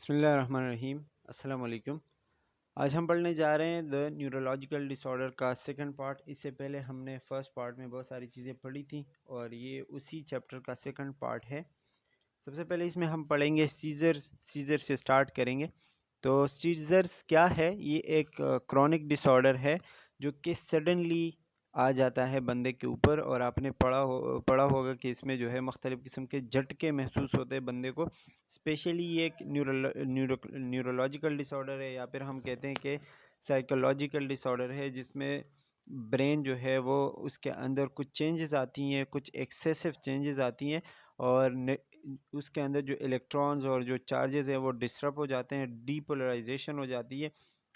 बिस्मिल्लाहिर्रहमानिर्रहीम। अस्सलाम वालेकुम। आज हम पढ़ने जा रहे हैं द न्यूरोलॉजिकल डिसऑर्डर का सेकंड पार्ट। इससे पहले हमने फर्स्ट पार्ट में बहुत सारी चीज़ें पढ़ी थी और ये उसी चैप्टर का सेकंड पार्ट है। सबसे पहले इसमें हम पढ़ेंगे सीजर से स्टार्ट करेंगे। तो सीजर्स क्या है? ये एक क्रॉनिक डिसऑर्डर है जो कि सडनली आ जाता है बंदे के ऊपर, और आपने पढ़ा होगा कि इसमें जो है मुख्तलिफ़ किस्म के झटके महसूस होते हैं बंदे को। स्पेशली ये एक न्यूरोलॉजिकल डिसऑर्डर है, या फिर हम कहते हैं कि साइकोलॉजिकल डिसऑर्डर है, जिसमें ब्रेन जो है वो उसके अंदर कुछ चेंजेस आती हैं, कुछ एक्सेसिव चेंजेस आती हैं, और उसके अंदर जो इलेक्ट्रॉन्स और जो चार्जेस हैं वो डिस्टर्ब हो जाते हैं, डीपोलराइजेशन हो जाती है,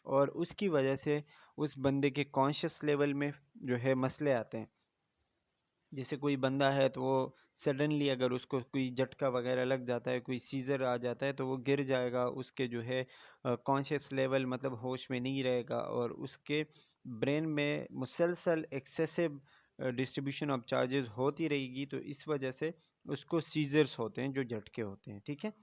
और उसकी वजह से उस बंदे के कॉन्शियस लेवल में जो है मसले आते हैं। जैसे कोई बंदा है तो वो सडनली अगर उसको कोई झटका वगैरह लग जाता है, कोई सीज़र आ जाता है, तो वो गिर जाएगा, उसके जो है कॉन्शियस लेवल मतलब होश में नहीं रहेगा, और उसके ब्रेन में मुसलसल एक्सेसिव डिस्ट्रीब्यूशन ऑफ चार्जेस होती रहेगी, तो इस वजह से उसको सीजर्स होते हैं, जो झटके होते हैं। ठीक है,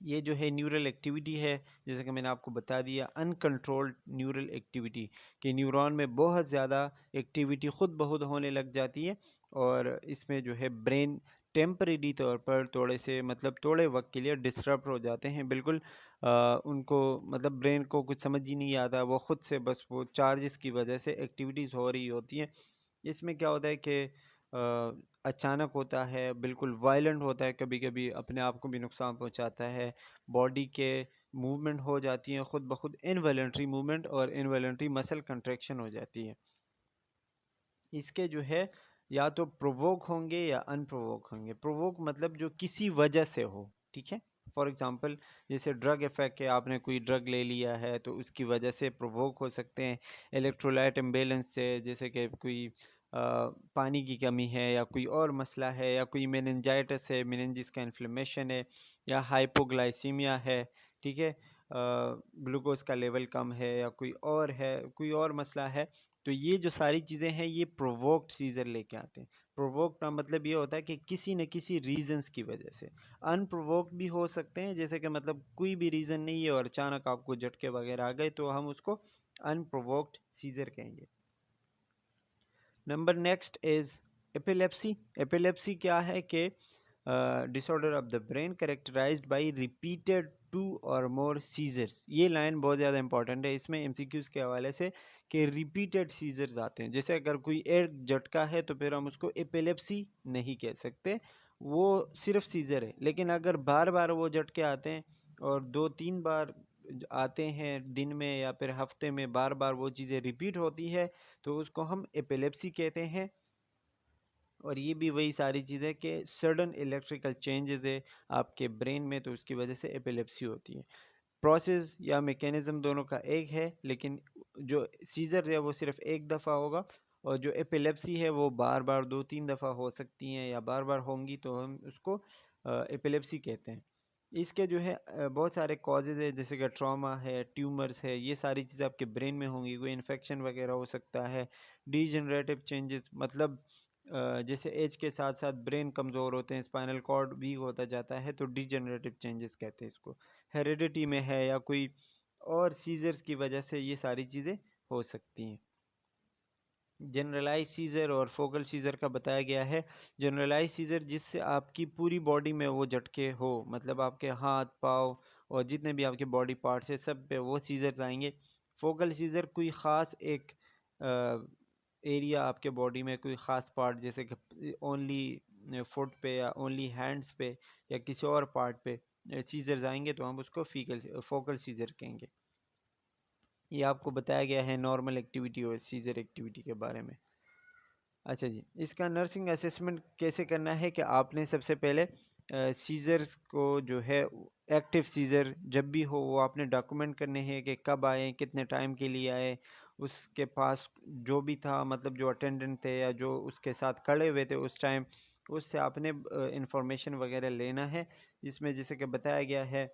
ये जो है न्यूरल एक्टिविटी है, जैसे कि मैंने आपको बता दिया, अनकंट्रोल्ड न्यूरल एक्टिविटी, कि न्यूरॉन में बहुत ज़्यादा एक्टिविटी खुद ब खुद होने लग जाती है, और इसमें जो है ब्रेन टेम्परेरी तौर पर थोड़े वक्त के लिए डिस्टर्ब हो जाते हैं। बिल्कुल उनको मतलब ब्रेन को कुछ समझ ही नहीं आता, वो खुद से बस वो चार्जेस की वजह से एक्टिविटीज़ हो रही होती हैं। इसमें क्या होता है कि अचानक होता है, बिल्कुल वायलेंट होता है, कभी कभी अपने आप को भी नुकसान पहुंचाता है, बॉडी के मूवमेंट हो जाती हैं खुद ब खुद, इनवॉलंटरी मूवमेंट और इनवॉलंटरी मसल कंट्रैक्शन हो जाती है। इसके जो है या तो प्रोवोक होंगे या अनप्रोवोक होंगे। प्रोवोक मतलब जो किसी वजह से हो। ठीक है, फॉर एग्जांपल जैसे ड्रग इफेक्ट है, आपने कोई ड्रग ले लिया है तो उसकी वजह से प्रोवोक हो सकते हैं। इलेक्ट्रोलाइट इम्बेलेंस से, जैसे कि कोई पानी की कमी है, या कोई और मसला है, या कोई मेनिंजाइटिस है, मेनिंजिस का इन्फ्लेमेशन है, या हाइपोग्लाइसीमिया है। ठीक है, ग्लूकोज का लेवल कम है, या कोई और मसला है, तो ये जो सारी चीज़ें हैं ये प्रोवोक्ड सीजर लेके आते हैं। प्रोवोक्ड का मतलब ये होता है कि किसी न किसी रीजंस की वजह से। अनप्रोवोक्ड भी हो सकते हैं, जैसे कि मतलब कोई भी रीज़न नहीं है और अचानक आपको झटके वगैरह आ गए, तो हम उसको अनप्रोवोक्ड सीजर कहेंगे। Number next is epilepsy. Epilepsy क्या है कि disorder of the brain characterised by repeated 2 और मोर सीजर्स। ये लाइन बहुत ज़्यादा इंपॉर्टेंट है इसमें एमसीक्यूज के हवाले से, कि रिपीटेड सीजर्स आते हैं। जैसे अगर कोई एक झटका है तो फिर हम उसको एपिलेप्सी नहीं कह सकते, वो सिर्फ सीजर है। लेकिन अगर बार बार वो झटके आते हैं और 2-3 बार आते हैं दिन में या फिर हफ्ते में, बार बार वो चीज़ें रिपीट होती है, तो उसको हम एपिलेप्सी कहते हैं। और ये भी वही सारी चीज़ें कि सडन इलेक्ट्रिकल चेंजेस है आपके ब्रेन में, तो उसकी वजह से एपिलेप्सी होती है। प्रोसेस या मैकेनिज्म दोनों का एक है, लेकिन जो सीजर है वो सिर्फ एक दफ़ा होगा, और जो एपिलेप्सी है वो बार बार 2-3 दफ़ा हो सकती हैं, या बार बार होंगी, तो हम उसको एपिलेप्सी कहते हैं। इसके जो है बहुत सारे कॉजेज़ है, जैसे कि ट्रॉमा है, ट्यूमर्स है, ये सारी चीज़ें आपके ब्रेन में होंगी। कोई इन्फेक्शन वगैरह हो सकता है। डीजनरेटिव चेंजेस मतलब जैसे एज के साथ साथ ब्रेन कमज़ोर होते हैं, स्पाइनल कॉर्ड वीक होता जाता है, तो डीजनरेटिव चेंजेस कहते हैं इसको। हेरिडिटी में है, या कोई और सीजर्स की वजह से ये सारी चीज़ें हो सकती हैं। जनरलाइज सीज़र और फोकल सीज़र का बताया गया है। जनरलाइज सीज़र जिससे आपकी पूरी बॉडी में वो झटके हो, मतलब आपके हाथ पाँव और जितने भी आपके बॉडी पार्ट्स है सब पे वो सीज़र्स आएंगे। फोकल सीज़र कोई ख़ास एक एरिया आपके बॉडी में, कोई ख़ास पार्ट, जैसे कि ओनली फुट पे या ओनली हैंड्स पे या किसी और पार्ट पे सीज़र्स आएंगे, तो हम उसको फोकल सीज़र कहेंगे। ये आपको बताया गया है नॉर्मल एक्टिविटी और सीजर एक्टिविटी के बारे में। अच्छा जी, इसका नर्सिंग असेसमेंट कैसे करना है कि आपने सबसे पहले सीज़र्स को जो है, एक्टिव सीज़र जब भी हो वो आपने डॉक्यूमेंट करने हैं, कि कब आए, कितने टाइम के लिए आए, उसके पास जो भी था, मतलब जो अटेंडेंट थे या जो उसके साथ खड़े हुए थे उस टाइम, उससे आपने इंफॉर्मेशन वगैरह लेना है। इसमें जैसे कि बताया गया है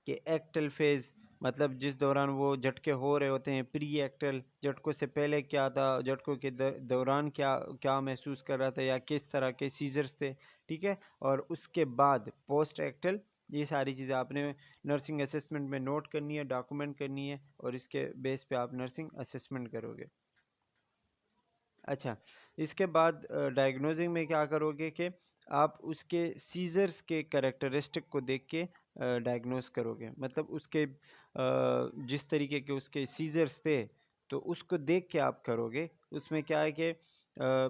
कि एक्टल फेज़, मतलब जिस दौरान वो झटके हो रहे होते हैं, प्री एक्टल, झटकों से पहले क्या था, झटकों के दौरान क्या क्या महसूस कर रहा था, या किस तरह के सीजर्स थे। ठीक है, और उसके बाद पोस्ट एक्टल ये सारी चीज़ें आपने नर्सिंग असेसमेंट में नोट करनी है, डॉक्यूमेंट करनी है, और इसके बेस पे आप नर्सिंग असेसमेंट करोगे। अच्छा, इसके बाद डायग्नोजिंग में क्या करोगे कि आप उसके सीजर्स के कैरेक्टरिस्टिक को देख के डायग्नोज करोगे। मतलब उसके जिस तरीके के उसके सीजर्स थे तो उसको देख के आप करोगे। उसमें क्या है कि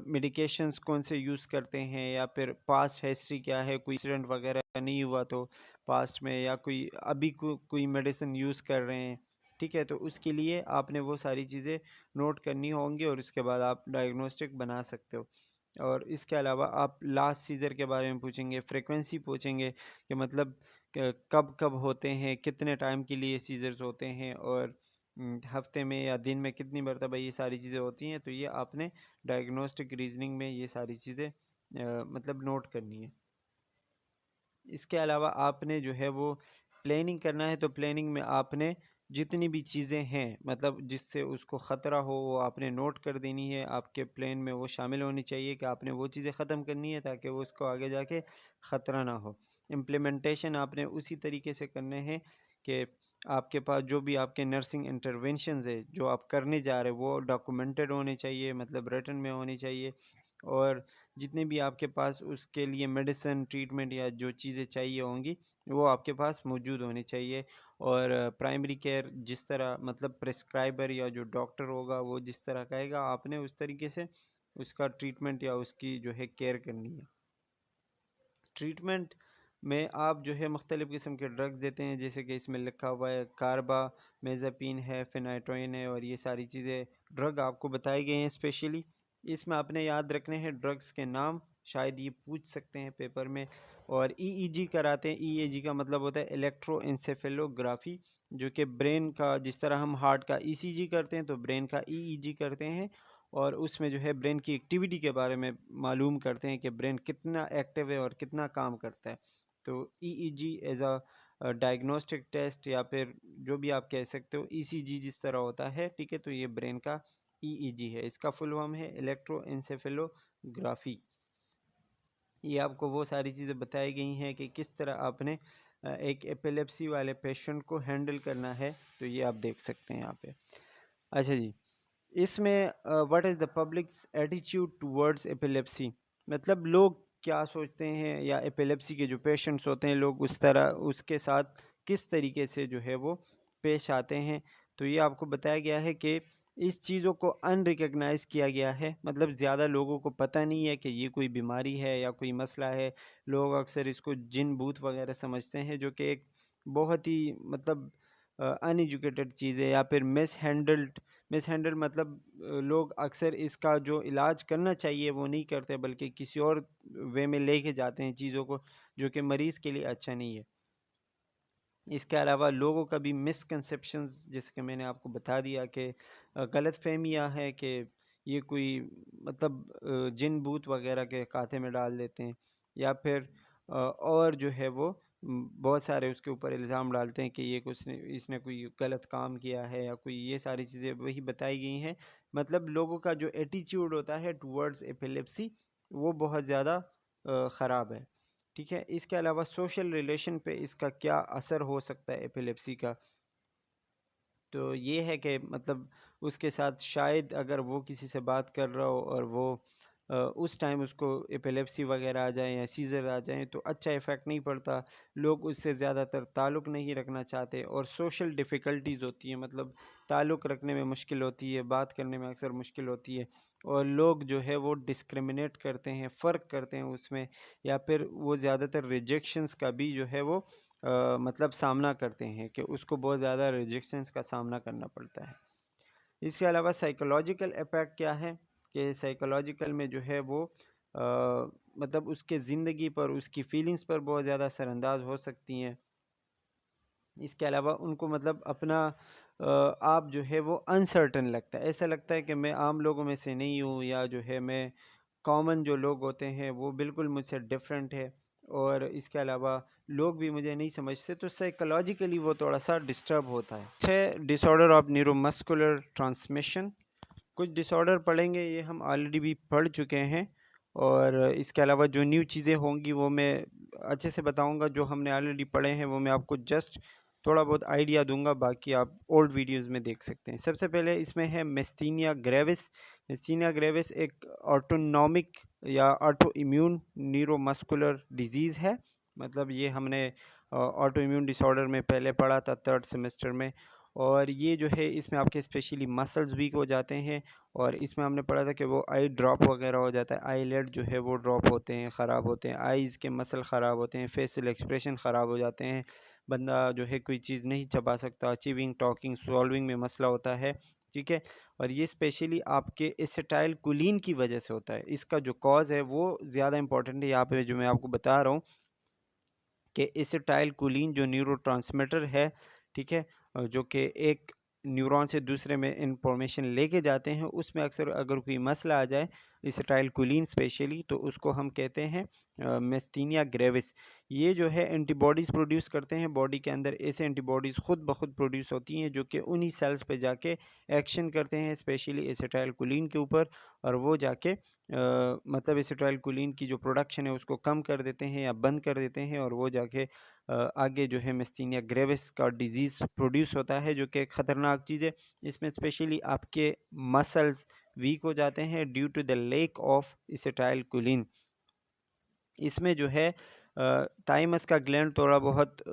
मेडिकेशंस कौन से यूज़ करते हैं, या फिर पास्ट हिस्ट्री क्या है, कोई एक्सीडेंट वगैरह नहीं हुआ तो पास्ट में, या कोई अभी कोई मेडिसिन यूज़ कर रहे हैं। ठीक है, तो उसके लिए आपने वो सारी चीज़ें नोट करनी होंगी और उसके बाद आप डायग्नोस्टिक बना सकते हो। और इसके अलावा आप लास्ट सीज़र के बारे में पूछेंगे, फ्रीक्वेंसी पूछेंगे कि मतलब कब कब होते हैं, कितने टाइम के लिए सीज़र्स होते हैं, और हफ्ते में या दिन में कितनी मरतबा ये सारी चीज़ें होती हैं। तो ये आपने डायग्नोस्टिक रीजनिंग में ये सारी चीज़ें मतलब नोट करनी है। इसके अलावा आपने जो है वो प्लानिंग करना है, तो प्लानिंग में आपने जितनी भी चीज़ें हैं मतलब जिससे उसको ख़तरा हो वो आपने नोट कर देनी है। आपके प्लान में वो शामिल होनी चाहिए कि आपने वो चीज़ें ख़त्म करनी है ताकि वो उसको आगे जाके ख़तरा ना हो। इम्प्लीमेंटेशन आपने उसी तरीके से करने हैं कि आपके पास जो भी आपके नर्सिंग इंटरवेंशंस है जो आप करने जा रहे हैं वो डॉक्यूमेंटेड होने चाहिए, मतलब रिटन में होनी चाहिए। और जितने भी आपके पास उसके लिए मेडिसिन, ट्रीटमेंट या जो चीज़ें चाहिए होंगी वो आपके पास मौजूद होनी चाहिए। और प्राइमरी केयर जिस तरह मतलब प्रिस्क्राइबर या जो डॉक्टर होगा वो जिस तरह कहेगा आपने उस तरीके से उसका ट्रीटमेंट या उसकी जो है केयर करनी है। ट्रीटमेंट में आप जो है मुख्तलिफ़ किस्म के ड्रग्स देते हैं, जैसे कि इसमें लिखा हुआ है कार्बामेज़ापिन है, फेनाइट्रोइन है, और ये सारी चीज़ें ड्रग आपको बताए गए हैं स्पेशली। इसमें आपने याद रखने हैं ड्रग्स के नाम, शायद ये पूछ सकते हैं पेपर में। और ईईजी कराते हैं। ईईजी का मतलब होता है इलेक्ट्रोएंसेफेलोग्राफी, जो कि ब्रेन का, जिस तरह हम हार्ट का ईसीजी करते हैं तो ब्रेन का ईईजी करते हैं। और उसमें जो है ब्रेन की एक्टिविटी के बारे में मालूम करते हैं कि ब्रेन कितना एक्टिव है और कितना काम करता है। तो EEG as a diagnostic test, या फिर जो भी आप कह सकते हो, ईसीजी जिस तरह होता है, ठीक है, तो ये ब्रेन का ईईजी है। इसका फुल फॉर्म है इलेक्ट्रोएंसेफेलोग्राफी। ये आपको वो सारी चीज़ें बताई गई हैं कि किस तरह आपने एक एपिलेप्सी वाले पेशेंट को हैंडल करना है। तो ये आप देख सकते हैं यहाँ पे। अच्छा जी, इसमें what is the publics attitude towards epilepsy, मतलब लोग क्या सोचते हैं, या एपिलेप्सी के जो पेशेंट्स होते हैं लोग उस तरह उसके साथ किस तरीके से जो है वो पेश आते हैं। तो ये आपको बताया गया है कि इस चीज़ों को अनरिकग्नाइज किया गया है, मतलब ज़्यादा लोगों को पता नहीं है कि ये कोई बीमारी है या कोई मसला है। लोग अक्सर इसको जिन भूत वगैरह समझते हैं, जो कि एक बहुत ही मतलब अनएजुकेटेड चीज़ है, या फिर मिस हैंडल्ड मतलब लोग अक्सर इसका जो इलाज करना चाहिए वो नहीं करते, बल्कि किसी और वे में लेके जाते हैं चीज़ों को, जो कि मरीज़ के लिए अच्छा नहीं है। इसके अलावा लोगों का भी मिसकंसेप्शंस, जैसे कि मैंने आपको बता दिया कि गलत फहमियाँ है कि ये कोई मतलब जिन भूत वगैरह के खाते में डाल देते हैं, या फिर और जो है वो बहुत सारे उसके ऊपर इल्ज़ाम डालते हैं कि ये कुछ इसने कोई गलत काम किया है या कोई, ये सारी चीज़ें वही बताई गई हैं। मतलब लोगों का जो एटीट्यूड होता है टुवर्ड्स एपिलेप्सी वो बहुत ज़्यादा ख़राब है। ठीक है, इसके अलावा सोशल रिलेशन पे इसका क्या असर हो सकता है एपिलेप्सी का, तो ये है कि मतलब उसके साथ शायद अगर वो किसी से बात कर रहा हो और वो उस टाइम उसको एपिलेप्सी वगैरह आ जाए या सीज़र आ जाए तो अच्छा इफ़ेक्ट नहीं पड़ता। लोग उससे ज़्यादातर ताल्लुक़ नहीं रखना चाहते, और सोशल डिफ़िकल्टीज़ होती है, मतलब ताल्लुक़ रखने में मुश्किल होती है, बात करने में अक्सर मुश्किल होती है। और लोग जो है वो डिस्क्रिमिनेट करते हैं, फ़र्क करते हैं उसमें, या फिर वो ज़्यादातर रिजेक्शंस का भी जो है वो मतलब सामना करते हैं कि उसको बहुत ज़्यादा रिजेक्शंस का सामना करना पड़ता है। इसके अलावा साइकोलॉजिकल इफ़ेक्ट क्या है कि साइकोलॉजिकल में जो है वो मतलब उसके ज़िंदगी पर, उसकी फीलिंग्स पर बहुत ज़्यादा असरअंदाज हो सकती हैं। इसके अलावा उनको मतलब अपना आप जो है वो अनसर्टन लगता है, ऐसा लगता है कि मैं आम लोगों में से नहीं हूँ, या जो है मैं कॉमन जो लोग होते हैं वो बिल्कुल मुझसे डिफरेंट है, और इसके अलावा लोग भी मुझे नहीं समझते, तो साइकोलॉजिकली वो थोड़ा सा डिस्टर्ब होता है। 6 डिसऑर्डर ऑफ न्यूरोमस्कुलर ट्रांसमिशन, कुछ डिसऑर्डर पढ़ेंगे, ये हम ऑलरेडी भी पढ़ चुके हैं। और इसके अलावा जो न्यू चीज़ें होंगी वो मैं अच्छे से बताऊंगा, जो हमने ऑलरेडी पढ़े हैं वो मैं आपको जस्ट थोड़ा बहुत आइडिया दूंगा, बाकी आप ओल्ड वीडियोस में देख सकते हैं। सबसे पहले इसमें है मेस्थीनिया ग्रेविस। मेस्थीनिया ग्रेविस एक ऑटोनॉमिक या ऑटो इम्यून न्यूरोमस्कुलर डिजीज़ है। मतलब ये हमने ऑटो इम्यून डिसऑर्डर में पहले पढ़ा था 3rd सेमेस्टर में। और ये जो है इसमें आपके स्पेशली मसल्स वीक हो जाते हैं, और इसमें हमने पढ़ा था कि वो आई ड्रॉप वगैरह हो जाता है, आई लेड जो है वो ड्रॉप होते हैं, ख़राब होते हैं, आइज़ के मसल ख़राब होते हैं, फेशियल एक्सप्रेशन ख़राब हो जाते हैं, बंदा जो है कोई चीज़ नहीं चबा सकता, अचीविंग टॉकिंग सॉल्विंग में मसला होता है। ठीक है, और ये स्पेशली आपके एसिटाइल कोलिन की वजह से होता है। इसका जो कॉज है वो ज़्यादा इंपॉर्टेंट है यहाँ पे, जो मैं आपको बता रहा हूँ कि एसिटाइल कोलिन जो न्यूरोट्रांसमीटर है, ठीक है, जो कि एक न्यूरॉन से दूसरे में इंफॉर्मेशन लेके जाते हैं, उसमें अक्सर अगर कोई मसला आ जाए एसिटाइल कोलिन स्पेशली, तो उसको हम कहते हैं मेस्थीनिया ग्रेविस। ये जो है एंटीबॉडीज़ प्रोड्यूस करते हैं बॉडी के अंदर। ऐसे एंटीबॉडीज़ खुद ब खुद प्रोड्यूस होती हैं जो कि उन्हीं सेल्स पे जाके एक्शन करते हैं स्पेशली एसिटाइल कोलिन के ऊपर, और वो जाके मतलब एसिटाइल कोलिन की जो प्रोडक्शन है उसको कम कर देते हैं या बंद कर देते हैं, और वो जाके आगे जो है मेस्थीनिया ग्रेविस का डिजीज़ प्रोड्यूस होता है, जो कि एक ख़तरनाक चीज़ है। इसमें स्पेशली आपके मसल्स वीक हो जाते हैं due to the lack of acetylcholine. इसमें जो है थाइमस का ग्लैंड थोड़ा बहुत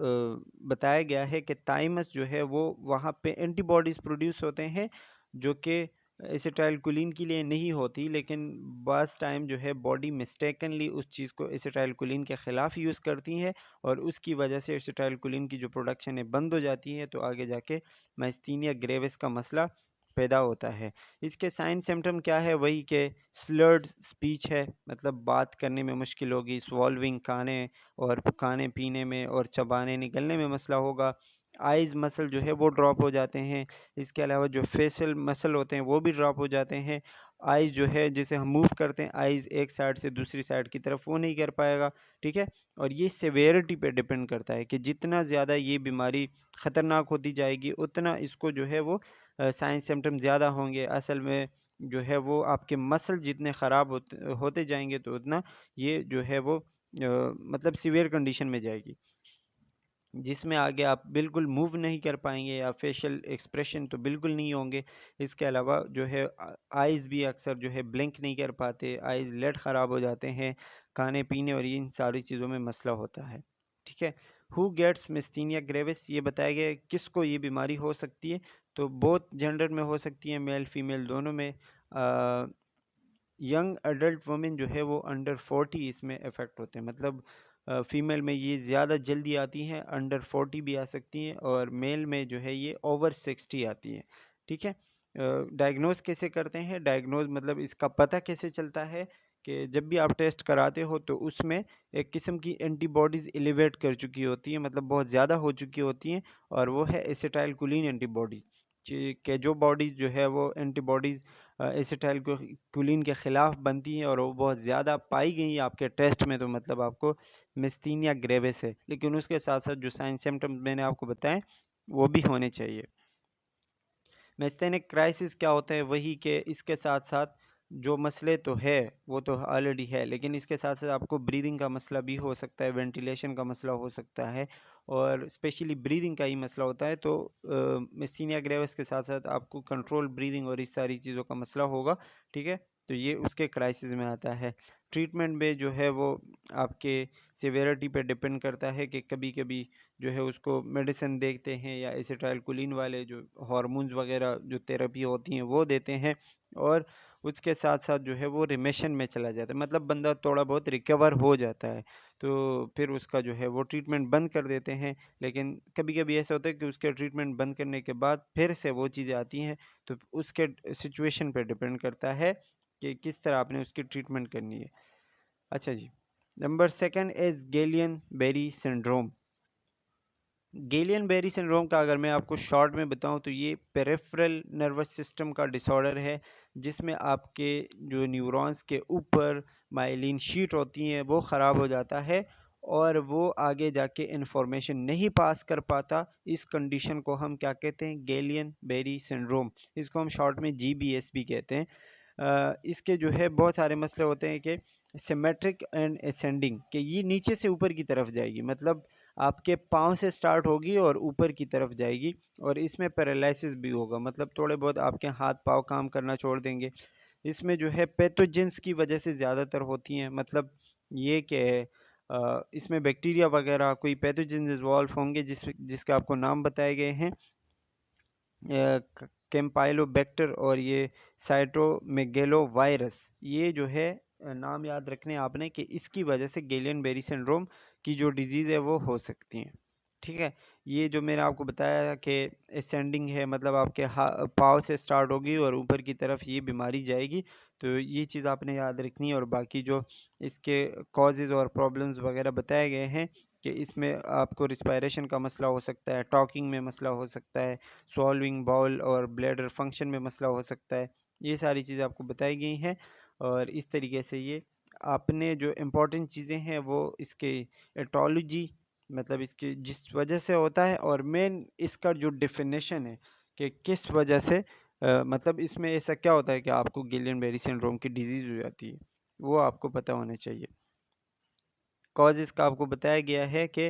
बताया गया है कि थाइमस जो है वो वहाँ पे एंटीबॉडीज़ प्रोड्यूस होते हैं जो कि एसिटाइलकोलिन के लिए नहीं होती, लेकिन बस टाइम जो है बॉडी मिस्टेकनली उस चीज़ को एसिटाइलकोलिन के ख़िलाफ़ यूज़ करती है, और उसकी वजह से एसिटाइलकोलिन की जो प्रोडक्शन है बंद हो जाती है, तो आगे जाके माइस्थीनिया ग्रेविस का मसला पैदा होता है। इसके साइन सिम्टम क्या है? वही के स्लर्ड स्पीच है, मतलब बात करने में मुश्किल होगी, स्वॉल्विंग खाने और खाने पीने में और चबाने निकलने में मसला होगा। आइज़ मसल जो है वो ड्रॉप हो जाते हैं। इसके अलावा जो फेशियल मसल होते हैं वो भी ड्रॉप हो जाते हैं। आइज़ जो है जिसे हम मूव करते हैं आइज़ एक साइड से दूसरी साइड की तरफ, वो नहीं कर पाएगा। ठीक है, और ये सेवेरिटी पे डिपेंड करता है कि जितना ज़्यादा ये बीमारी ख़तरनाक होती जाएगी उतना इसको जो है वो साइन सिम्टम ज़्यादा होंगे। असल में जो है वो आपके मसल जितने ख़राब होते होते जाएंगे तो उतना ये जो है वो मतलब सीवियर कंडीशन में जाएगी, जिसमें आगे आप बिल्कुल मूव नहीं कर पाएंगे या फेशियल एक्सप्रेशन तो बिल्कुल नहीं होंगे। इसके अलावा जो है आइज़ भी अक्सर जो है ब्लिंक नहीं कर पाते, आइज़ लेड ख़राब हो जाते हैं, खाने पीने और इन सारी चीज़ों में मसला होता है। ठीक है, हु गेट्स मिस्थीनिया ग्रेविस, ये बताया गया है किसको ये बीमारी हो सकती है। तो बोथ जेंडर में हो सकती है, मेल फीमेल दोनों में। यंग अडल्ट वुमेन जो है वो अंडर 40 इसमें इफ़ेक्ट होते हैं, मतलब फ़ीमेल में ये ज़्यादा जल्दी आती हैं, अंडर 40 भी आ सकती हैं, और मेल में जो है ये ओवर 60 आती हैं। ठीक है, डायग्नोज कैसे करते हैं? डायग्नोज मतलब इसका पता कैसे चलता है कि जब भी आप टेस्ट कराते हो तो उसमें एक किस्म की एंटीबॉडीज़ एलिवेट कर चुकी होती हैं, मतलब बहुत ज़्यादा हो चुकी होती हैं, और वो है एसिटाइलकोलिन एंटीबॉडीज़। कि जो बॉडीज़ जो है वो एंटीबॉडीज़ एसिटाइलकोलिन के ख़िलाफ़ बनती हैं और वो बहुत ज़्यादा पाई गई हैं आपके टेस्ट में, तो मतलब आपको मिस्थीनिया ग्रेविस है। लेकिन उसके साथ साथ जो साइन सिम्टम्स मैंने आपको बताएं वो भी होने चाहिए। मेस्थेनिक क्राइसिस क्या होता है? वही कि इसके साथ साथ जो मसले तो है वो तो ऑलरेडी है, लेकिन इसके साथ साथ आपको ब्रीदिंग का मसला भी हो सकता है, वेंटिलेशन का मसला हो सकता है, और स्पेशली ब्रीदिंग का ही मसला होता है। तो मिस्थीनिया ग्रेविस के साथ साथ आपको कंट्रोल ब्रीदिंग और इस सारी चीज़ों का मसला होगा। ठीक है, तो ये उसके क्राइसिस में आता है। ट्रीटमेंट में जो है वो आपके सिवियरिटी पे डिपेंड करता है कि कभी कभी जो है उसको मेडिसिन देते हैं, या एसिटाइलकोलिन वाले जो हार्मोन्स वगैरह जो थेरेपी होती हैं वो देते हैं, और उसके साथ साथ जो है वो रिमिशन में चला जाता है, मतलब बंदा थोड़ा बहुत रिकवर हो जाता है, तो फिर उसका जो है वो ट्रीटमेंट बंद कर देते हैं। लेकिन कभी कभी ऐसा होता है कि उसके ट्रीटमेंट बंद करने के बाद फिर से वो चीज़ें आती हैं, तो उसके सिचुएशन पर डिपेंड करता है कि किस तरह आपने उसकी ट्रीटमेंट करनी है। अच्छा जी, number second is Guillain Barre syndrome. Guillain Barre syndrome का अगर मैं आपको शॉर्ट में बताऊं तो ये पेरिफेरल नर्वस सिस्टम का डिसऑर्डर है, जिसमें आपके जो न्यूरॉन्स के ऊपर माइलिन शीट होती हैं वो ख़राब हो जाता है, और वो आगे जाके इंफॉर्मेशन नहीं पास कर पाता। इस कंडीशन को हम क्या कहते हैं? गेलियन बेरी सिंड्रोम। इसको हम शॉर्ट में GBS भी कहते हैं। इसके जो है बहुत सारे मसले होते हैं कि सिमेट्रिक एंड असेंडिंग, कि ये नीचे से ऊपर की तरफ जाएगी, मतलब आपके पाँव से स्टार्ट होगी और ऊपर की तरफ जाएगी, और इसमें पैरालिसिस भी होगा, मतलब थोड़े बहुत आपके हाथ पाँव काम करना छोड़ देंगे। इसमें जो है पैथोजेंस की वजह से ज़्यादातर होती हैं, मतलब ये कि इसमें बैक्टीरिया वगैरह कोई पैथोजेंस इन्वॉल्व होंगे जिसके आपको नाम बताए गए हैं, कैम्पाइलोबैक्टर और ये साइटोमेगेलोवायरस। ये जो है नाम याद रखने आपने कि इसकी वजह से गेलियन बेरी सिंड्रोम की जो डिजीज़ है वो हो सकती हैं। ठीक है, ये जो मैंने आपको बताया कि असेंडिंग है, मतलब आपके पाँव से स्टार्ट होगी और ऊपर की तरफ ये बीमारी जाएगी, तो ये चीज़ आपने याद रखनी है। और बाकी जो इसके कॉजेज़ और प्रॉब्लम्स वगैरह बताए गए हैं कि इसमें आपको रिस्पायरेशन का मसला हो सकता है, टॉकिंग में मसला हो सकता है, सॉल्विंग बाउल और ब्लैडर फंक्शन में मसला हो सकता है, ये सारी चीज़ें आपको बताई गई हैं। और इस तरीके से ये आपने जो इम्पोर्टेंट चीज़ें हैं वो इसके एटोलॉजी, मतलब इसकी जिस वजह से होता है, और मेन इसका जो डेफिनेशन है कि किस वजह से मतलब इसमें ऐसा क्या होता है कि आपको गिलियन बेरी सिंड्रोम की डिजीज़ हो जाती है, वो आपको पता होना चाहिए। कॉज इसका आपको बताया गया है कि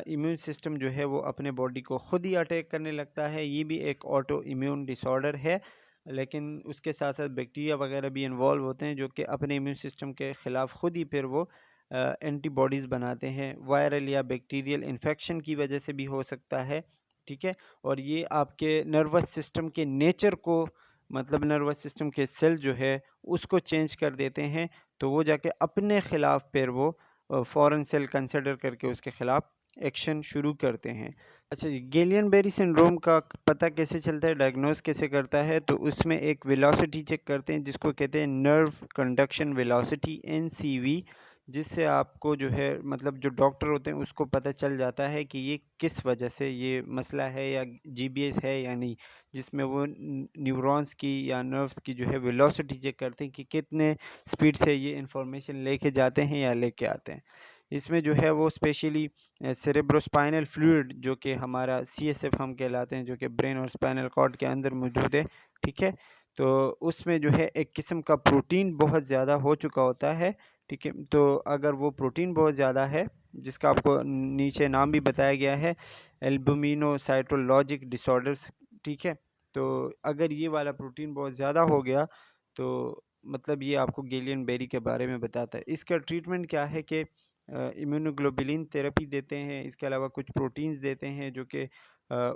इम्यून सिस्टम जो है वो अपने बॉडी को ख़ुद ही अटैक करने लगता है, ये भी एक ऑटो इम्यून डिसऑर्डर है, लेकिन उसके साथ साथ बैक्टीरिया वगैरह भी इन्वॉल्व होते हैं जो कि अपने इम्यून सिस्टम के ख़िलाफ़ ख़ुद ही फिर वो एंटीबॉडीज़ बनाते हैं। वायरल या बैक्टीरियल इन्फेक्शन की वजह से भी हो सकता है, ठीक है। और ये आपके नर्वस सिस्टम के नेचर को, मतलब नर्वस सिस्टम के सेल जो है उसको चेंज कर देते हैं, तो वो जाके अपने ख़िलाफ़ फिर वो फ़ॉरेन सेल कंसिडर करके उसके ख़िलाफ़ एक्शन शुरू करते हैं। अच्छा जी, गेलियन बेरी सिंड्रोम का पता कैसे चलता है, डायग्नोस कैसे करता है, तो उसमें एक वेलोसिटी चेक करते हैं जिसको कहते हैं नर्व कंडक्शन वेलोसिटी, NCV, जिससे आपको जो है मतलब जो डॉक्टर होते हैं उसको पता चल जाता है कि ये किस वजह से ये मसला है या GBS है या नहीं, जिसमें वो न्यूरॉन्स की या नर्व्स की जो है वेलोसिटी चेक करते हैं कि कितने स्पीड से ये इंफॉर्मेशन लेके जाते हैं या लेके आते हैं। इसमें जो है वो स्पेशली सेरेब्रोस्पाइनल फ्लूइड जो कि हमारा CSF हम कहलाते हैं, जो कि ब्रेन और स्पाइनल कॉर्ड के अंदर मौजूद है, ठीक है। तो उसमें जो है एक किस्म का प्रोटीन बहुत ज़्यादा हो चुका होता है, ठीक है। तो अगर वो प्रोटीन बहुत ज़्यादा है, जिसका आपको नीचे नाम भी बताया गया है, एल्बुमिनोसाइटोलॉजिक डिसऑर्डर्स, ठीक है। तो अगर ये वाला प्रोटीन बहुत ज़्यादा हो गया तो मतलब ये आपको गेलियन बेरी के बारे में बताता है। इसका ट्रीटमेंट क्या है कि इम्यूनोग्लोबुलिन थेरेपी देते हैं, इसके अलावा कुछ प्रोटीन्स देते हैं जो कि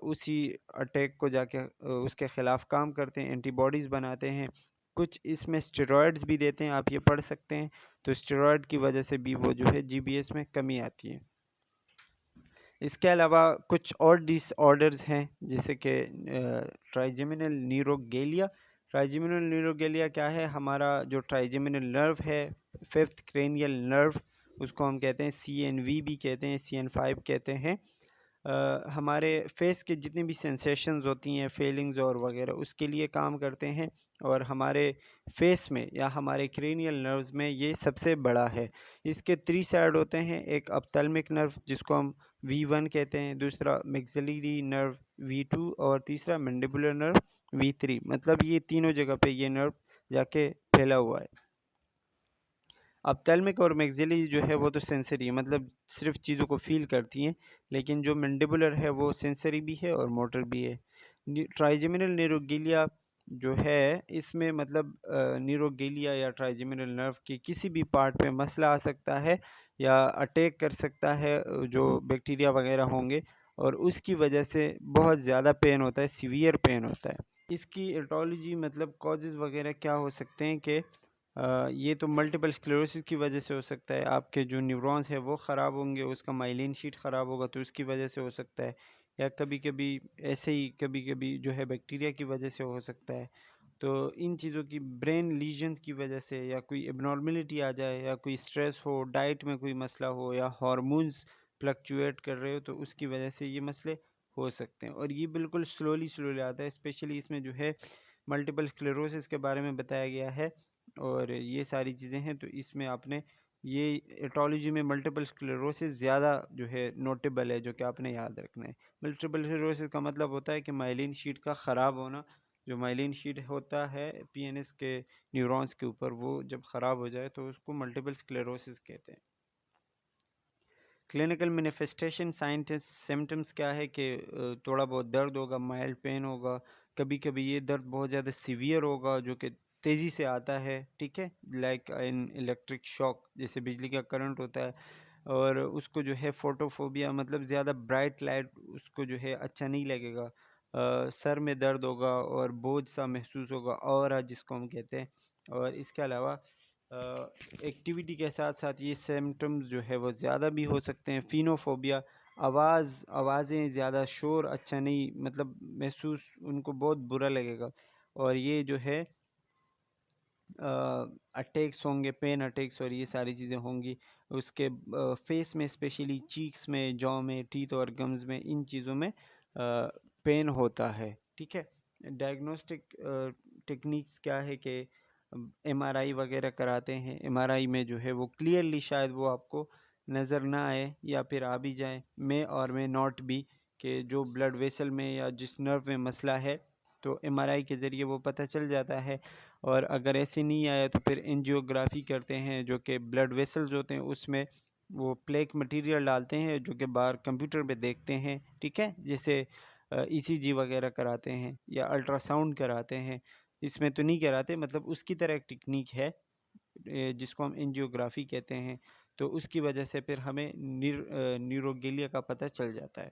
उसी अटैक को जाके उसके ख़िलाफ़ काम करते हैं, एंटीबॉडीज़ बनाते हैं। कुछ इसमें स्टेरॉइड्स भी देते हैं, आप ये पढ़ सकते हैं। तो स्टेरॉइड की वजह से भी वो जो है GBS में कमी आती है। इसके अलावा कुछ और डिसऑर्डर्स हैं जैसे कि ट्राइजेमिनल न्यूरोगेलिया। ट्राइजेमिनल न्यूरोगेलिया क्या है, हमारा जो ट्राइजेमिनल नर्व है, फिफ्थ क्रेनियल नर्व, उसको हम कहते हैं CNV भी कहते हैं, CN5 कहते हैं। हमारे फेस के जितनी भी सेंसेशंस होती हैं, फीलिंग्स और वगैरह, उसके लिए काम करते हैं, और हमारे फेस में या हमारे क्रेनियल नर्व्स में ये सबसे बड़ा है। इसके 3 साइड होते हैं, एक ऑप्थेल्मिक नर्व जिसको हम V1 कहते हैं, दूसरा मैक्सिलरी नर्व V2 और तीसरा मैंडिबुलर नर्व V3, मतलब ये तीनों जगह पे ये नर्व जाके फैला हुआ है। ऑप्थेल्मिक और मैक्सिलरी जो है वो तो सेंसरी है, मतलब सिर्फ चीज़ों को फील करती हैं, लेकिन जो मैंडिबुलर है वो सेंसरी भी है और मोटर भी है। ट्राइजेमिनल न्यूरोगेलिया जो है इसमें मतलब न्यूरोगेलिया या ट्राइजेमिनल नर्व के किसी भी पार्ट पे मसला आ सकता है या अटैक कर सकता है, जो बैक्टीरिया वगैरह होंगे, और उसकी वजह से बहुत ज़्यादा पेन होता है, सीवियर पेन होता है। इसकी एटोलॉजी मतलब कॉजेज़ वगैरह क्या हो सकते हैं कि ये तो मल्टीपल स्क्लेरोसिस की वजह से हो सकता है, आपके जो न्यूरॉन्स हैं वो ख़राब होंगे, उसका माइलिन शीट ख़राब होगा तो उसकी वजह से हो सकता है, या कभी कभी ऐसे ही कभी कभी जो है बैक्टीरिया की वजह से हो सकता है। तो इन चीज़ों की ब्रेन लीजन्स की वजह से, या कोई एबनॉर्मेलिटी आ जाए, या कोई स्ट्रेस हो, डाइट में कोई मसला हो, या हार्मोन्स फ्लक्चुएट कर रहे हो, तो उसकी वजह से ये मसले हो सकते हैं। और ये बिल्कुल स्लोली स्लोली आता है, स्पेशली इसमें जो है मल्टीपल स्क्लेरोसिस के बारे में बताया गया है, और ये सारी चीज़ें हैं। तो इसमें आपने ये एटोलॉजी में मल्टीपल स्क्लेरोसिस ज़्यादा जो है नोटेबल है, जो कि आपने याद रखना है। मल्टीपल स्क्लेरोसिस का मतलब होता है कि माइलिन शीट का ख़राब होना, जो माइलिन शीट होता है पीएनएस के न्यूरॉन्स के ऊपर, वो जब ख़राब हो जाए तो उसको मल्टीपल स्क्लेरोसिस कहते हैं। क्लिनिकल मैनिफेस्टेशन साइंटिस्ट सिम्टम्स क्या है कि थोड़ा बहुत दर्द होगा, माइल्ड पेन होगा, कभी कभी ये दर्द बहुत ज़्यादा सीवियर होगा जो कि तेज़ी से आता है, ठीक है, लाइक इन इलेक्ट्रिक शॉक, जैसे बिजली का करंट होता है। और उसको जो है फोटोफोबिया, मतलब ज़्यादा ब्राइट लाइट उसको जो है अच्छा नहीं लगेगा। सर में दर्द होगा और बोझ सा महसूस होगा, और जिसको हम कहते हैं। और इसके अलावा एक्टिविटी के साथ साथ ये सिम्टम्स जो है वो ज़्यादा भी हो सकते हैं। फिनोफोबिया, आवाज़ें ज़्यादा, शोर अच्छा नहीं, मतलब महसूस उनको बहुत बुरा लगेगा। और ये जो है अटैक्स होंगे, पेन अटैक्स, और ये सारी चीज़ें होंगी उसके फेस में, स्पेशली चीक्स में, जॉ में, टीथ और गम्स में, इन चीज़ों में पेन होता है, ठीक है। डायग्नोस्टिक टेक्निक्स क्या है कि एमआरआई वगैरह कराते हैं। एमआरआई में जो है वो क्लियरली शायद वो आपको नज़र ना आए, या फिर आ भी जाए, में और में नॉट भी, कि जो ब्लड वेसल में या जिस नर्व में मसला है, तो एमआरआई के ज़रिए वो पता चल जाता है। और अगर ऐसे नहीं आया तो फिर एंजियोग्राफी करते हैं, जो कि ब्लड वेसल्स होते हैं उसमें वो प्लेक मटेरियल डालते हैं, जो कि बाहर कंप्यूटर पे देखते हैं, ठीक है, जैसे ईसीजी वगैरह कराते हैं या अल्ट्रासाउंड कराते हैं। इसमें तो नहीं कराते, मतलब उसकी तरह एक टेक्निक है जिसको हम एंजियोग्राफी कहते हैं। तो उसकी वजह से फिर हमें न्यूरोगिलिया का पता चल जाता है।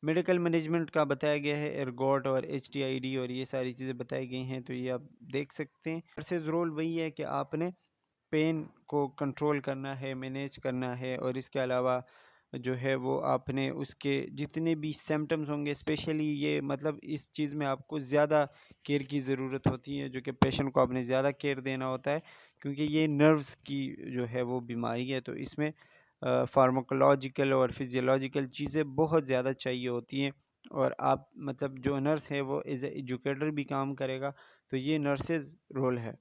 मेडिकल मैनेजमेंट का बताया गया है, एर्गोट और HTID और ये सारी चीज़ें बताई गई हैं, तो ये आप देख सकते हैं। वर्सेस रोल वही है कि आपने पेन को कंट्रोल करना है, मैनेज करना है, और इसके अलावा जो है वो आपने उसके जितने भी सिम्टम्स होंगे, स्पेशली ये, मतलब इस चीज़ में आपको ज़्यादा केयर की ज़रूरत होती है, जो कि पेशेंट को आपने ज़्यादा केयर देना होता है, क्योंकि ये नर्व्स की जो है वो बीमारी है। तो इसमें फार्माकोलॉजिकल और फिजियोलॉजिकल चीज़ें बहुत ज़्यादा चाहिए होती हैं। और आप, मतलब जो नर्स है वो एज ए एजुकेटर भी काम करेगा, तो ये नर्सेज रोल है।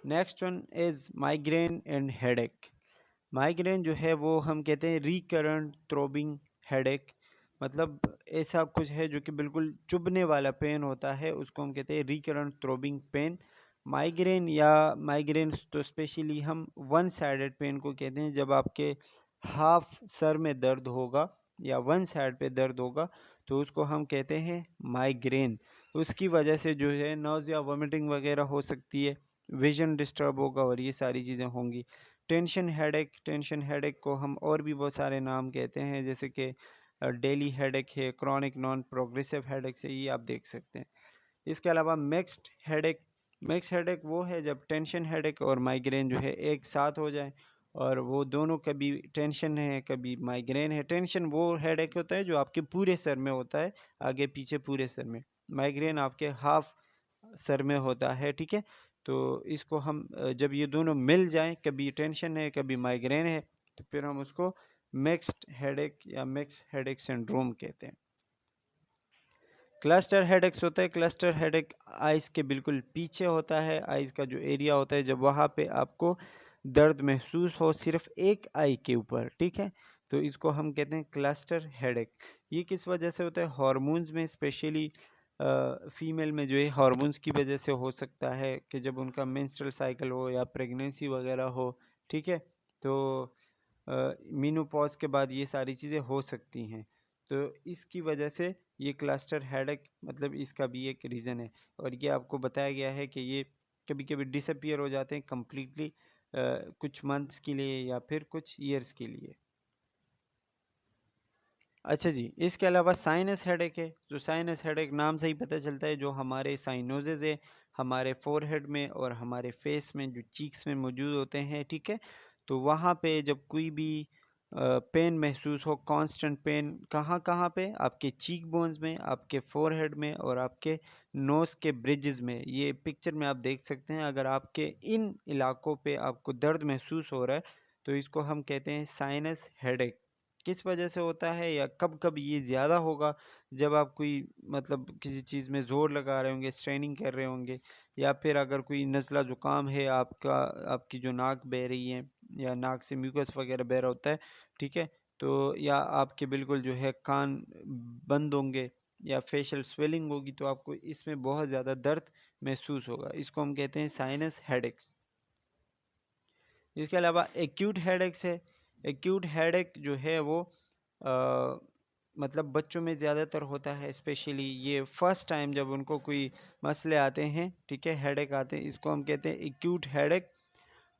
Next one is migraine and headache. Migraine जो है वो हम कहते हैं रिकरेंट थ्रोबिंग हेडेक, मतलब ऐसा कुछ है जो कि बिल्कुल चुभने वाला पेन होता है, उसको हम कहते हैं रिकरेंट थ्रोबिंग पेन। माइग्रेन तो स्पेशली हम वन साइडेड पेन को कहते हैं, जब आपके हाफ सर में दर्द होगा या वन साइड पे दर्द होगा, तो उसको हम कहते हैं माइग्रेन। उसकी वजह से जो है नोज़िया, वोमिटिंग वगैरह हो सकती है, विजन डिस्टर्ब होगा, और ये सारी चीज़ें होंगी। टेंशन हेडेक को हम और भी बहुत सारे नाम कहते हैं, जैसे कि डेली हेडेक है, क्रॉनिक नॉन प्रोग्रेसिव हेडेक से, ये आप देख सकते हैं। इसके अलावा मिक्स्ड हेडेक वो है जब टेंशन हेडेक और माइग्रेन जो है एक साथ हो जाए, और वो दोनों, कभी टेंशन है कभी माइग्रेन है। टेंशन वो हेडेक होता है जो आपके पूरे सर में होता है, आगे पीछे पूरे सर में। माइग्रेन आपके हाफ सर में होता है, ठीक है। तो इसको हम जब ये दोनों मिल जाएं, कभी टेंशन है कभी माइग्रेन है, तो फिर हम उसको मिक्स्ड हेडेक या मिक्स हेडेक सिंड्रोम कहते हैं। क्लस्टर हेडेक्स होता है, क्लस्टर हेडेक आइज़ के बिल्कुल पीछे होता है, आइज़ का जो एरिया होता है, जब वहाँ पे आपको दर्द महसूस हो सिर्फ एक आई के ऊपर, ठीक है, तो इसको हम कहते हैं क्लस्टर हेडेक। ये किस वजह से होता है? हार्मोन्स में, स्पेशली फीमेल में जो है हार्मोन्स की वजह से हो सकता है, कि जब उनका मेंस्ट्रुअल साइकिल हो या प्रेगनेंसी वगैरह हो, ठीक है, तो मीनोपॉज के बाद ये सारी चीज़ें हो सकती हैं। तो इसकी वजह से ये क्लस्टर हेडेक, मतलब इसका भी एक रीज़न है। और ये आपको बताया गया है कि ये कभी कभी डिसअपीयर हो जाते हैं कम्प्लीटली, कुछ मंथ्स के लिए या फिर कुछ ईयर्स के लिए। अच्छा जी, इसके अलावा साइनस हेडेक है। जो साइनस हेडेक नाम से ही पता चलता है, जो हमारे साइनोजेज है हमारे फोरहेड में और हमारे फेस में, जो चीक्स में मौजूद होते हैं, ठीक है, तो वहाँ पे जब कोई भी पेन महसूस हो, कांस्टेंट पेन, कहाँ कहाँ पे? आपके चीक बोन्स में, आपके फोरहेड में, और आपके नोज़ के ब्रिजेस में। ये पिक्चर में आप देख सकते हैं। अगर आपके इन इलाकों पे आपको दर्द महसूस हो रहा है, तो इसको हम कहते हैं साइनस हेडेक। किस वजह से होता है या कब कब ये ज़्यादा होगा? जब आप कोई, मतलब किसी चीज़ में ज़ोर लगा रहे होंगे, स्ट्रेनिंग कर रहे होंगे, या फिर अगर कोई नज़ला ज़ुकाम है आपका, आपकी जो नाक बह रही है या नाक से म्यूकस वगैरह बह रहा होता है, ठीक है, तो या आपके बिल्कुल जो है कान बंद होंगे, या फेशियल स्वेलिंग होगी तो आपको इसमें बहुत ज़्यादा दर्द महसूस होगा। इसको हम कहते हैं साइनस हेडेक्स। इसके अलावा एक्यूट हेडेक्स है। एक्यूट हेडेक जो है वो मतलब बच्चों में ज़्यादातर होता है, स्पेशली ये फर्स्ट टाइम जब उनको कोई मसले आते हैं, ठीक है, हेडेक आते हैं, इसको हम कहते हैं एक्यूट हेडेक।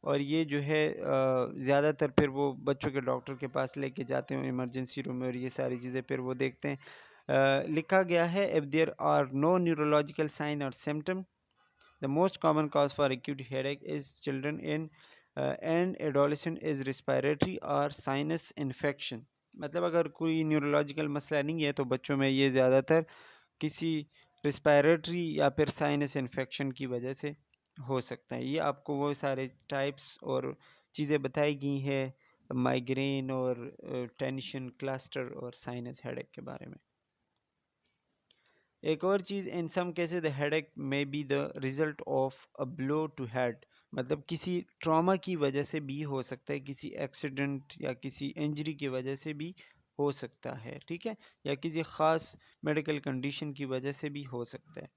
और ये जो है ज़्यादातर फिर वो बच्चों के डॉक्टर के पास लेके जाते हैं इमरजेंसी रूम में, और ये सारी चीज़ें फिर वो देखते हैं। लिखा गया है, if there are no neurological sign और symptom, the most common cause for acute headache is children in and adolescent is respiratory और साइनस इन्फेक्शन। मतलब अगर कोई न्यूरोलॉजिकल मसला नहीं है तो बच्चों में ये ज़्यादातर किसी रिस्पायरेटरी या फिर साइनस इन्फेक्शन की वजह से हो सकता है। ये आपको वो सारे टाइप्स और चीज़ें बताई गई हैं माइग्रेन और टेंशन, क्लस्टर और साइनस हेडेक के बारे में। एक और चीज़, in some cases the headache may be the result of a blow to head, मतलब किसी ट्रॉमा की वजह से भी हो सकता है, किसी एक्सीडेंट या किसी इंजरी की वजह से भी हो सकता है, ठीक है, या किसी ख़ास मेडिकल कंडीशन की वजह से भी हो सकता है।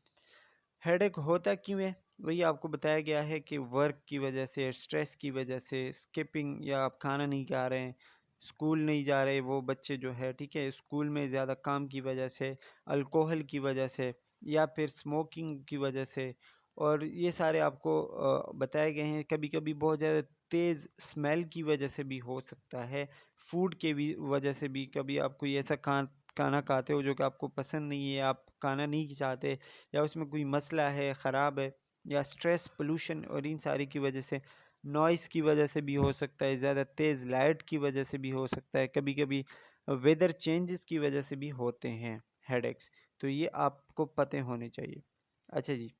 हेडेक होता क्यों है, वही आपको बताया गया है कि वर्क की वजह से, स्ट्रेस की वजह से, स्किपिंग या आप खाना नहीं खा रहे हैं, स्कूल नहीं जा रहे वो बच्चे जो है, ठीक है, स्कूल में ज़्यादा काम की वजह से, अल्कोहल की वजह से, या फिर स्मोकिंग की वजह से। और ये सारे आपको बताए गए हैं। कभी कभी बहुत ज़्यादा तेज़ स्मेल की वजह से भी हो सकता है, फूड के भी वजह से भी, कभी आप कोई ऐसा खाना खाते हो जो कि आपको पसंद नहीं है, आप खाना नहीं चाहते, या उसमें कोई मसला है, ख़राब है, या स्ट्रेस, पोल्यूशन और इन सारी की वजह से, नॉइज़ की वजह से भी हो सकता है, ज़्यादा तेज़ लाइट की वजह से भी हो सकता है, कभी कभी वेदर चेंजेस की वजह से भी होते हैं हेडेक्स। तो ये आपको पते होने चाहिए। अच्छा जी,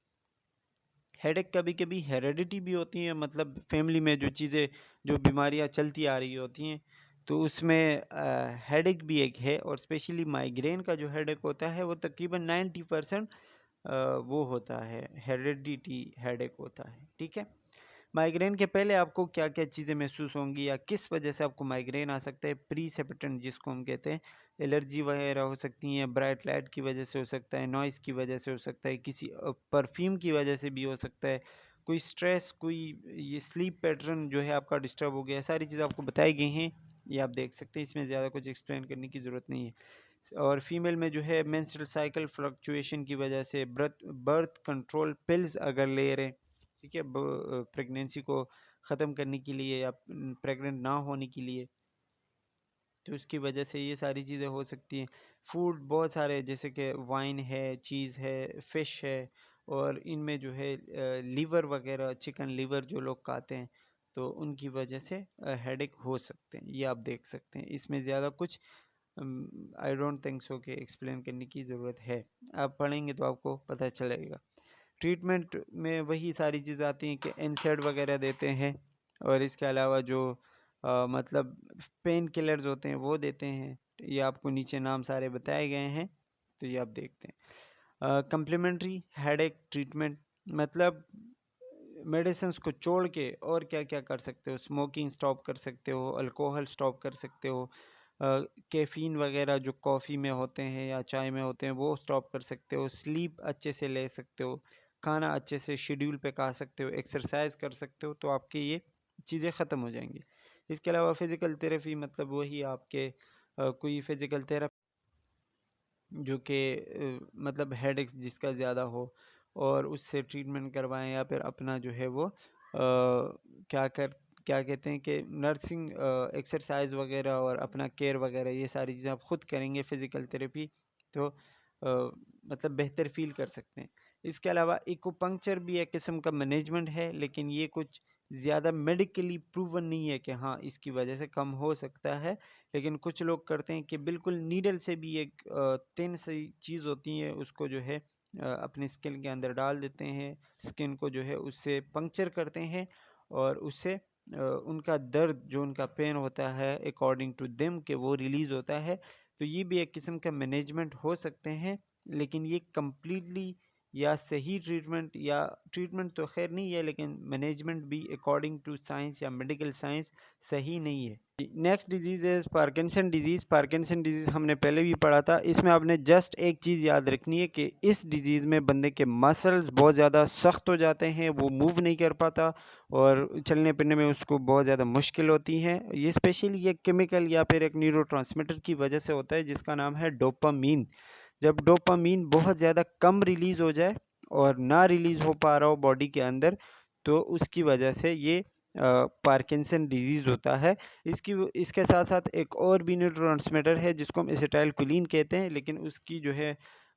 हेडेक कभी कभी हेरेडिटी भी होती है, मतलब फैमिली में जो चीज़ें, जो बीमारियां चलती आ रही होती हैं, तो उसमें हेडेक भी एक है। और स्पेशली माइग्रेन का जो हेडेक होता है वो तकरीबन 90% वो होता है, हेरेडिटी हेडेक होता है, ठीक है। माइग्रेन के पहले आपको क्या क्या चीज़ें महसूस होंगी या किस वजह से आपको माइग्रेन आ सकता है, प्रीसिपिटेंट जिसको हम कहते हैं, एलर्जी वगैरह हो सकती हैं, ब्राइट लाइट की वजह से हो सकता है, नॉइज़ की वजह से हो सकता है, किसी परफ्यूम की वजह से भी हो सकता है, कोई स्ट्रेस, कोई ये स्लीप पैटर्न जो है आपका डिस्टर्ब हो गया, सारी चीज़ें आपको बताई गई हैं, ये आप देख सकते हैं, इसमें ज़्यादा कुछ एक्सप्लेन करने की ज़रूरत नहीं है। और फीमेल में जो है मेंस्ट्रुअल साइकिल फ्लक्चुएशन की वजह से, बर्थ कंट्रोल पिल्स अगर ले रहे हैं, ठीक है, प्रेगनेंसी को ख़त्म करने के लिए या प्रेग्नेंट ना होने के लिए, तो उसकी वजह से ये सारी चीज़ें हो सकती हैं। फूड बहुत सारे, जैसे कि वाइन है, चीज़ है, फ़िश है, और इनमें जो है लीवर वगैरह, चिकन लीवर जो लोग खाते हैं, तो उनकी वजह से हेडेक हो सकते हैं, ये आप देख सकते हैं। इसमें ज़्यादा कुछ आई डोंट थिंक सो कि एक्सप्लेन करने की ज़रूरत है, आप पढ़ेंगे तो आपको पता चलेगा। ट्रीटमेंट में वही सारी चीज़ आती हैं कि एनसेड वगैरह देते हैं, और इसके अलावा जो मतलब पेन किलर्स होते हैं वो देते हैं। ये आपको नीचे नाम सारे बताए गए हैं, तो ये आप देखते हैं। कम्प्लीमेंट्री हेडेक ट्रीटमेंट, मतलब मेडिसिन्स को छोड़ के और क्या क्या कर सकते हो, स्मोकिंग स्टॉप कर सकते हो, अल्कोहल स्टॉप कर सकते हो, कैफ़ीन वगैरह जो कॉफ़ी में होते हैं या चाय में होते हैं वो स्टॉप कर सकते हो, स्लीप अच्छे से ले सकते हो, खाना अच्छे से शेड्यूल पे खा सकते हो, एक्सरसाइज कर सकते हो, तो आपके ये चीज़ें ख़त्म हो जाएंगी। इसके अलावा फ़िज़िकल थेरेपी, मतलब वही आपके कोई फ़िज़िकल थेरेपी जो कि मतलब हेडेक जिसका ज़्यादा हो, और उससे ट्रीटमेंट करवाएं, या फिर अपना जो है वो क्या कहते हैं कि नर्सिंग एक्सरसाइज वगैरह और अपना केयर वगैरह, ये सारी चीज़ें आप खुद करेंगे फ़िज़िकल थेरेपी, तो मतलब बेहतर फील कर सकते हैं। इसके अलावा एक्यूपंक्चर भी एक किस्म का मैनेजमेंट है, लेकिन ये कुछ ज़्यादा मेडिकली प्रूवन नहीं है कि हाँ इसकी वजह से कम हो सकता है। लेकिन कुछ लोग करते हैं कि बिल्कुल नीडल से भी एक थिन सी चीज़ होती है, उसको जो है अपनी स्किन के अंदर डाल देते हैं, स्किन को जो है उससे पंक्चर करते हैं, और उससे उनका दर्द, जो उनका पेन होता है अकॉर्डिंग टू देम, कि वो रिलीज़ होता है। तो ये भी एक किस्म का मैनेजमेंट हो सकते हैं, लेकिन ये कम्प्लीटली या सही ट्रीटमेंट, या ट्रीटमेंट तो खैर नहीं है लेकिन मैनेजमेंट भी अकॉर्डिंग टू साइंस या मेडिकल साइंस सही नहीं है। नेक्स्ट डिजीज़ है पार्किंसन डिजीज़। पार्किंसन डिजीज़ हमने पहले भी पढ़ा था। इसमें आपने जस्ट एक चीज़ याद रखनी है कि इस डिजीज़ में बंदे के मसल्स बहुत ज़्यादा सख्त हो जाते हैं, वो मूव नहीं कर पाता और चलने फिरने में उसको बहुत ज़्यादा मुश्किल होती है। ये स्पेशली ये केमिकल या फिर एक न्यूरोट्रांसमीटर की वजह से होता है जिसका नाम है डोपामीन। जब डोपामीन बहुत ज़्यादा कम रिलीज़ हो जाए और ना रिलीज़ हो पा रहा हो बॉडी के अंदर, तो उसकी वजह से ये पार्किंसन डिजीज़ होता है। इसके साथ साथ एक और भी न्यूरोट्रांसमीटर है जिसको हम एसिटाइलकोलिन कहते हैं, लेकिन उसकी जो है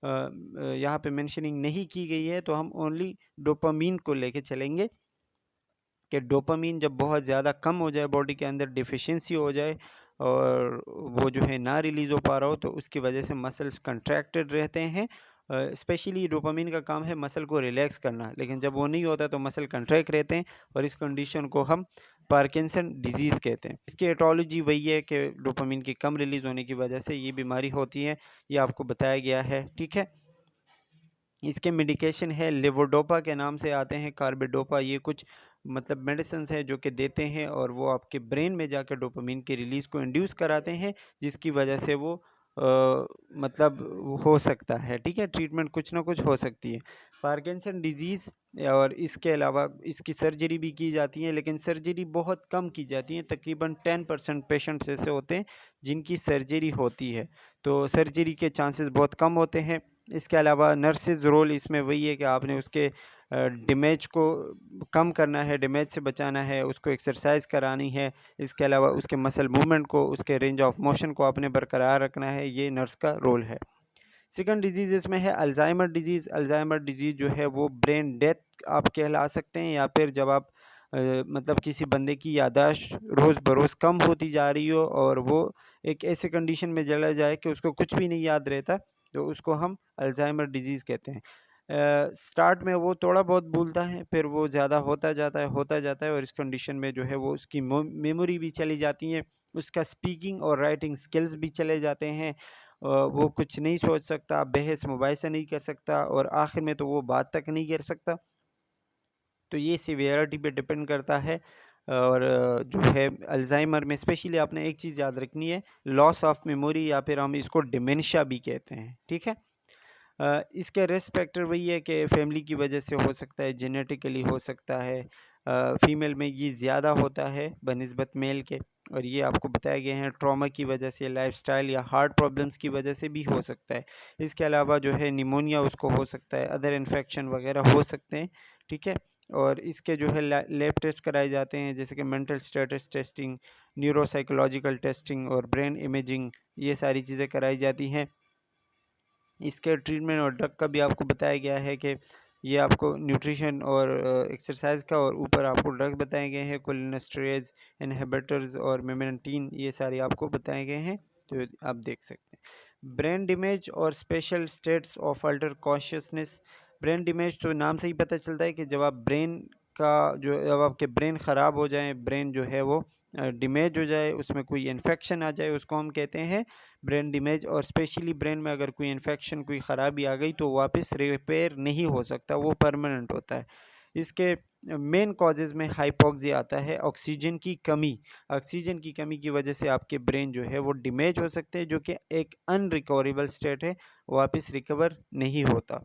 यहाँ पे मेंशनिंग नहीं की गई है, तो हम ओनली डोपामीन को लेके चलेंगे कि डोपामीन जब बहुत ज़्यादा कम हो जाए, बॉडी के अंदर डिफिशियंसी हो जाए और वो जो है ना रिलीज़ हो पा रहा हो, तो उसकी वजह से मसल्स कंट्रैक्टेड रहते हैं। स्पेशली डोपामीन का काम है मसल को रिलैक्स करना, लेकिन जब वो नहीं होता तो मसल कंट्रैक्ट रहते हैं और इस कंडीशन को हम पार्किंसन डिजीज़ कहते हैं। इसकी एटोलॉजी वही है कि डोपामीन की कम रिलीज़ होने की वजह से ये बीमारी होती है, ये आपको बताया गया है। ठीक है, इसके मेडिकेशन है लेवोडोपा के नाम से आते हैं, कार्बिडोपा, ये कुछ मतलब मेडिसिन है जो कि देते हैं और वो आपके ब्रेन में जाकर डोपामीन की रिलीज़ को इंड्यूस कराते हैं, जिसकी वजह से वो मतलब हो सकता है। ठीक है, ट्रीटमेंट कुछ ना कुछ हो सकती है पार्किंसन डिजीज़। और इसके अलावा इसकी सर्जरी भी की जाती है, लेकिन सर्जरी बहुत कम की जाती है। तकरीबन 10% पेशेंट्स ऐसे होते हैं जिनकी सर्जरी होती है, तो सर्जरी के चांसेस बहुत कम होते हैं। इसके अलावा नर्सेज रोल इसमें वही है कि आपने उसके डैमेज को कम करना है, डैमेज से बचाना है, उसको एक्सरसाइज करानी है। इसके अलावा उसके मसल मूवमेंट को, उसके रेंज ऑफ मोशन को आपने बरकरार रखना है, ये नर्स का रोल है। सेकंड डिजीज़ इसमें है अल्जाइमर डिजीज़। अल्जाइमर डिजीज़ जो है वो ब्रेन डेथ आप कहला सकते हैं, या फिर जब आप मतलब किसी बंदे की याददाश्त रोज़ बरोज़ कम होती जा रही हो और वो एक ऐसे कंडीशन में चला जाए कि उसको कुछ भी नहीं याद रहता, तो उसको हम अल्जाइमर डिजीज़ कहते हैं। स्टार्ट में वो थोड़ा बहुत भूलता है, फिर वो ज़्यादा होता जाता है और इस कंडीशन में जो है वो उसकी मेमोरी भी चली जाती है, उसका स्पीकिंग और राइटिंग स्किल्स भी चले जाते हैं। वो कुछ नहीं सोच सकता, बहस मुबाहिसा नहीं कर सकता और आखिर में तो वो बात तक नहीं कर सकता। तो ये सीवियरिटी पे डिपेंड करता है। और जो है अल्जाइमर में स्पेशली आपने एक चीज़ याद रखनी है, लॉस ऑफ मेमोरी, या फिर हम इसको डिमेंशिया भी कहते हैं। ठीक है, इसके रिस्क फैक्टर वही है कि फैमिली की वजह से हो सकता है, जेनेटिकली हो सकता है। फीमेल में ये ज़्यादा होता है बनिस्बत मेल के, और ये आपको बताया गया है ट्रॉमा की वजह से, लाइफस्टाइल या हार्ट प्रॉब्लम्स की वजह से भी हो सकता है। इसके अलावा जो है निमोनिया उसको हो सकता है, अदर इन्फेक्शन वगैरह हो सकते हैं। ठीक है, और इसके जो है लैब टेस्ट कराए जाते हैं, जैसे कि mental status testing, neuropsychological testing और ब्रेन इमेजिंग, ये सारी चीज़ें कराई जाती हैं। इसके ट्रीटमेंट और ड्रग का भी आपको बताया गया है कि ये आपको न्यूट्रिशन और एक्सरसाइज का, और ऊपर आपको ड्रग बताए गए हैं, कोलिनेस्टेरेज इनहिबिटर्स और मेमेंटीन, ये सारे आपको बताए गए हैं, तो आप देख सकते हैं। ब्रेन डैमेज और special states of alter consciousness. Brain damage तो नाम से ही पता चलता है कि जब आप ब्रेन का जो, जब आपके ब्रेन ख़राब हो जाए, ब्रेन जो है वो डैमेज हो जाए, उसमें कोई इन्फेक्शन आ जाए, उसको हम कहते हैं ब्रेन डैमेज। और स्पेशली ब्रेन में अगर कोई इन्फेक्शन, कोई ख़राबी आ गई तो वापस रिपेयर नहीं हो सकता, वो परमानेंट होता है। इसके मेन कॉजेज़ में हाइपोक्सिया आता है, ऑक्सीजन की कमी। ऑक्सीजन की कमी की वजह से आपके ब्रेन जो है वो डैमेज हो सकते हैं, जो कि एक अनरिकवरेबल स्टेट है, वापस रिकवर नहीं होता।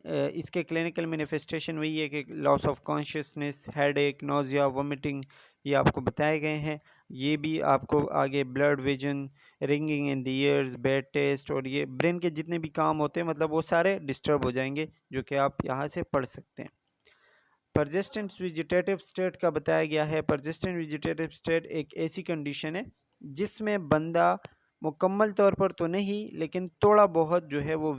इसके क्लिनिकल मैनिफेस्टेशन वही है कि loss of consciousness, headache, nausea, vomiting, ये आपको बताए गए हैं। ये भी आपको आगे blood vision, ringing in the years, bad taste, और ये ब्रेन के जितने भी काम होते हैं मतलब वो सारे डिस्टर्ब हो जाएंगे, जो कि आप यहाँ से पढ़ सकते हैं। परसिस्टेंट वेजिटेटिव स्टेट का बताया गया है। परसिस्टेंट वेजिटेटिव स्टेट एक ऐसी कंडीशन है जिसमें बंदा मुकम्मल तौर पर तो नहीं, लेकिन थोड़ा बहुत जो है वो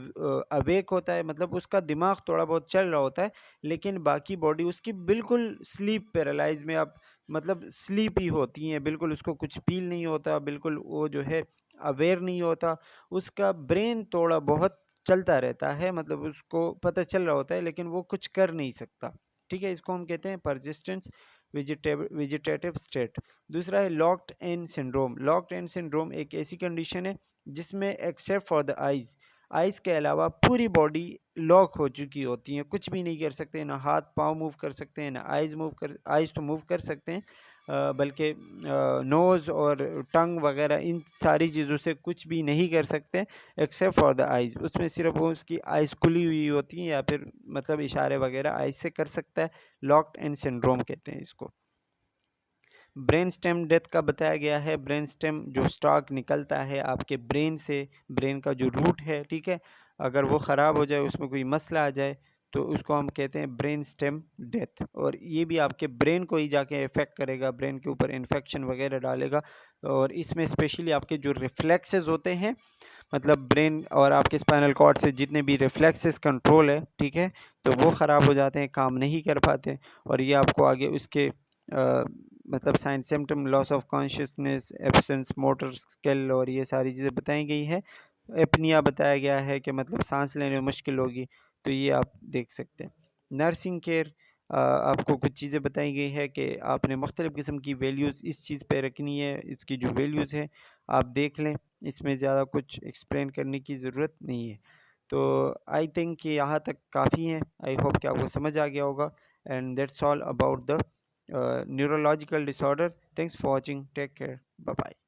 अवेक होता है, मतलब उसका दिमाग थोड़ा बहुत चल रहा होता है, लेकिन बाकी बॉडी उसकी बिल्कुल स्लीप पैरालाइज में, आप मतलब स्लीप ही होती है, बिल्कुल उसको कुछ फील नहीं होता, बिल्कुल वो जो है अवेयर नहीं होता। उसका ब्रेन थोड़ा बहुत चलता रहता है, मतलब उसको पता चल रहा होता है लेकिन वो कुछ कर नहीं सकता। ठीक है, इसको हम कहते हैं परसिस्टेंस वेजिटेटिव स्टेट। दूसरा है locked in syndrome. Locked in syndrome एक ऐसी कंडीशन है जिसमें except for the eyes, eyes के अलावा पूरी बॉडी लॉक हो चुकी होती है, कुछ भी नहीं कर सकते, ना हाथ पाँव मूव कर सकते हैं, ना आइज़ तो मूव कर सकते हैं, बल्कि नोज़ और टंग वगैरह इन सारी चीज़ों से कुछ भी नहीं कर सकते एक्सेप्ट फॉर द आइज़। उसमें सिर्फ वो उसकी आइज़ खुली हुई होती हैं या फिर मतलब इशारे वगैरह आइज़ से कर सकता है। लॉक्ड एंड सिंड्रोम कहते हैं इसको। ब्रेन स्टेम डेथ का बताया गया है। ब्रेन स्टेम जो स्टॉक निकलता है आपके ब्रेन से, ब्रेन का जो रूट है, ठीक है, अगर वो ख़राब हो जाए, उसमें कोई मसला आ जाए, तो उसको हम कहते हैं ब्रेन स्टेम डेथ। और ये भी आपके ब्रेन को ही जाके इफ़ेक्ट करेगा, ब्रेन के ऊपर इन्फेक्शन वगैरह डालेगा। और इसमें स्पेशली आपके जो रिफ्लेक्सेस होते हैं, मतलब ब्रेन और आपके स्पाइनल कॉर्ड से जितने भी रिफ्लेक्सेस कंट्रोल है, ठीक है, तो वो ख़राब हो जाते हैं, काम नहीं कर पाते। और ये आपको आगे उसके मतलब sign symptom loss of consciousness, absence motor skill और ये सारी चीज़ें बताई गई है। एपनिया बताया गया है कि मतलब सांस लेने में मुश्किल होगी, तो ये आप देख सकते हैं। नर्सिंग केयर आपको कुछ चीज़ें बताई गई है कि आपने मुख्तलिफ़ किस्म की वैल्यूज़ इस चीज़ पे रखनी है, इसकी जो वैल्यूज़ है आप देख लें, इसमें ज़्यादा कुछ एक्सप्लेन करने की ज़रूरत नहीं है। तो आई थिंक कि यहाँ तक काफ़ी है। आई होप कि आपको समझ आ गया होगा। And that's all about the neurological disorder. Thanks for watching. Take care. Bye bye.